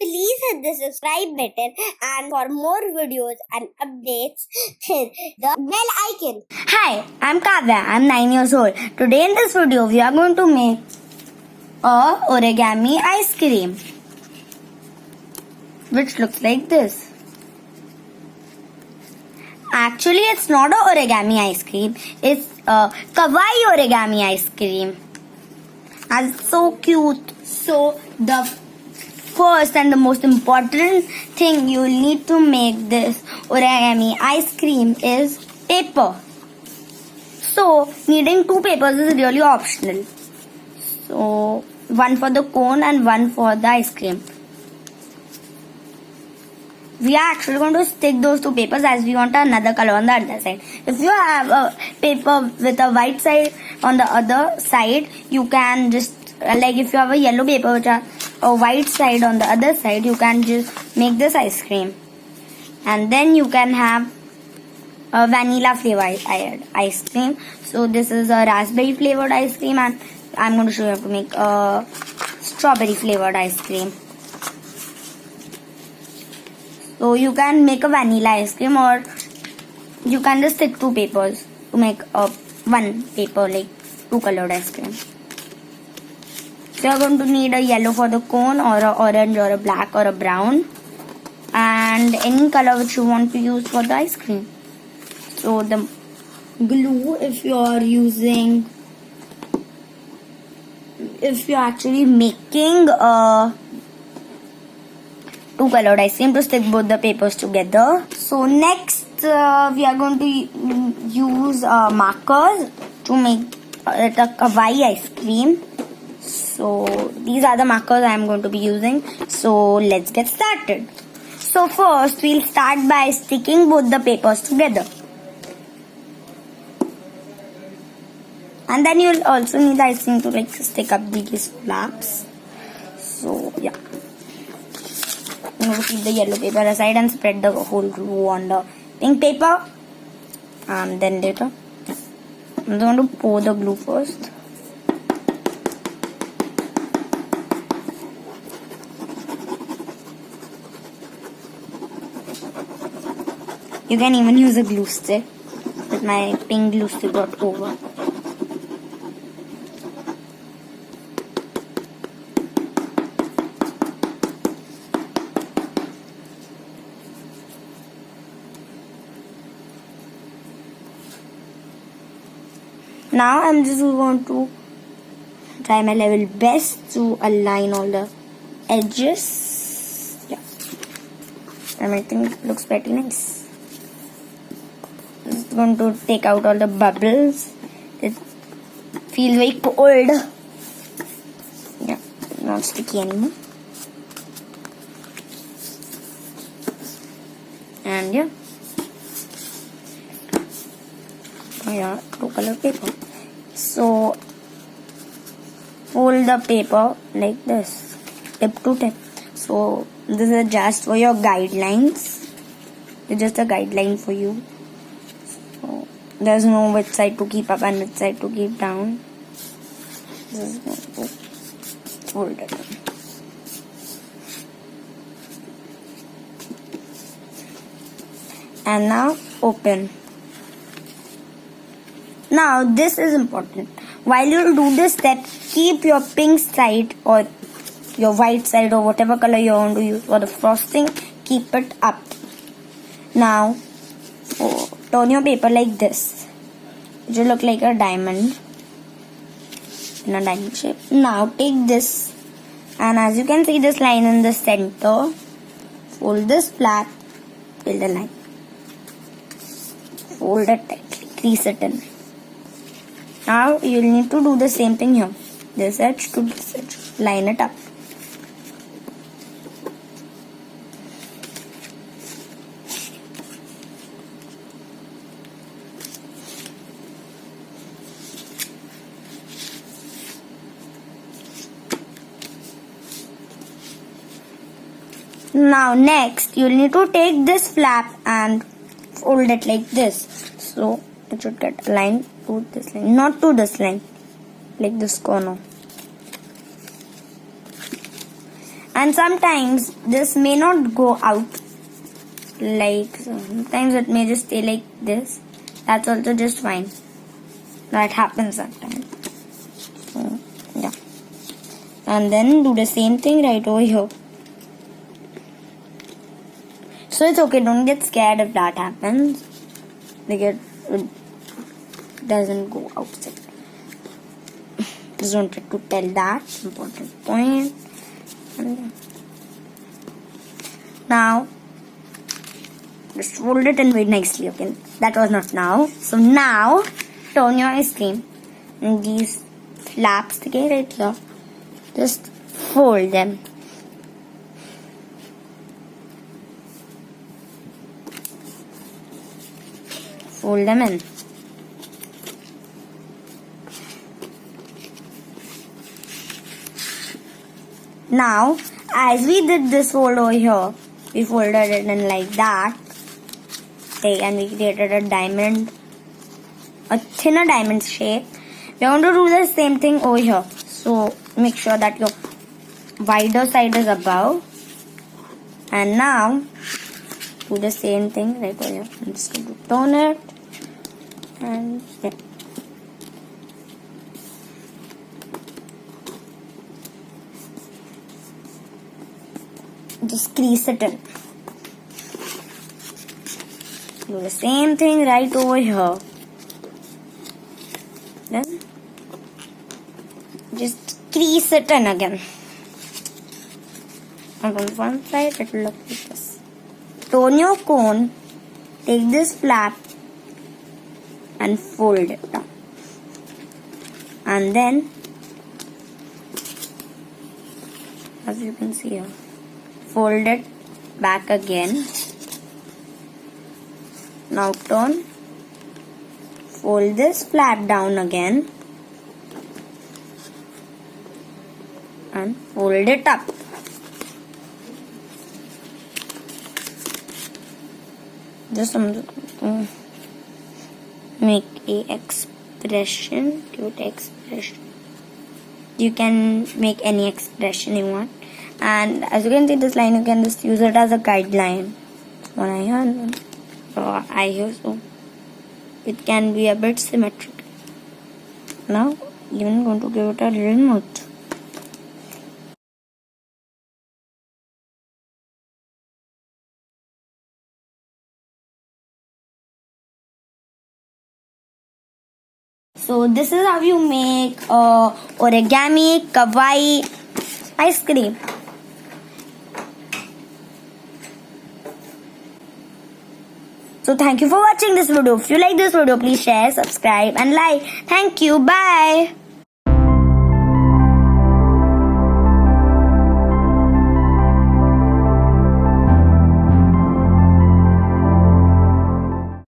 please hit the subscribe button, and for more videos and updates, hit the bell icon. Hi, I'm Kavya. I'm 9 years old. Today in this video, we are going to make a origami ice cream, which looks like this. Actually, it's not a origami ice cream. It's a Kawaii origami ice cream. And it's so cute. So the first and the most important thing you will need to make this origami ice cream is paper. So needing two papers is really optional. So one for the cone and one for the ice cream. We are actually going to stick those two papers as we want another color on the other side. If you have a paper with a white side on the other side, you can just, like if you have a yellow paper which has a white side on the other side, you can just make this ice cream. And then you can have a vanilla flavored ice cream. So this is a raspberry flavored ice cream, and I'm going to show you how to make a strawberry flavored ice cream. So you can make a vanilla ice cream, or you can just stick two papers to make a one paper, like two colored ice cream. So you're going to need a yellow for the cone, or a orange, or a black, or a brown, and any color which you want to use for the ice cream. So the glue, if you're actually making a two colored ice cream, to stick both the papers together. So next we are going to use markers to make the Kawaii ice cream. So these are the markers I am going to be using. So let's get started. So first we'll start by sticking both the papers together. And then you'll also need the ice cream to like stick up these flaps. So yeah. I'm going to keep the yellow paper aside and spread the whole glue on the pink paper. And then later, I'm going to pour the glue first. You can even use a glue stick, but my pink glue stick got over. Now I'm just going to try my level best to align all the edges. Yeah, and I think it looks pretty nice. Just going to take out all the bubbles. It feels very cold. Yeah, not sticky anymore. And yeah. Oh yeah, two color paper. So fold the paper like this, tip to tip. So this is just for your guidelines. It's just a guideline for you. So there's no which side to keep up and which side to keep down. This is going to fold it. And now open. Now this is important. While you do this step, keep your pink side or your white side or whatever color you want to use for the frosting, keep it up. Now turn your paper like this. It will look like a diamond in a diamond shape. Now take this, and as you can see this line in the center, fold this flat, build a line. Fold it tightly, crease it in. Now you'll need to do the same thing here. This edge to this edge. Line it up. Now next you'll need to take this flap and fold it like this. So it should get aligned to this line, not to this line, like this corner. And sometimes this may not go out. Like sometimes it may just stay like this. That's also just fine. That happens sometimes. So, yeah. And then do the same thing right over here. So it's okay, don't get scared if that happens. It doesn't go outside. Just wanted to tell that important point. And now, just fold it and wait nicely, okay? That was not now. So now, turn your ice cream. And these flaps, okay, right here. Just fold them. Fold them in. Now, as we did this fold over here, we folded it in like that. Okay, and we created a diamond, a thinner diamond shape. We are going to do the same thing over here. So, make sure that your wider side is above. And now, do the same thing right over here. I'm just going to turn it. And yeah. Just crease it in. Do the same thing right over here. Then just crease it in again. And on one side it will look like this. Turn your cone, take this flap and fold it down. And then, as you can see here, fold it back again. Now turn, fold this flap down again and fold it up. Just make a expression, cute expression. You can make any expression you want. And as you can see this line, you can just use it as a guideline. One eye here, one eye here, so it can be a bit symmetrical. Now, even going to give it a little mouth. So this is how you make origami kawaii ice cream. So thank you for watching this video. If you like this video, please share, subscribe and like. Thank you. Bye.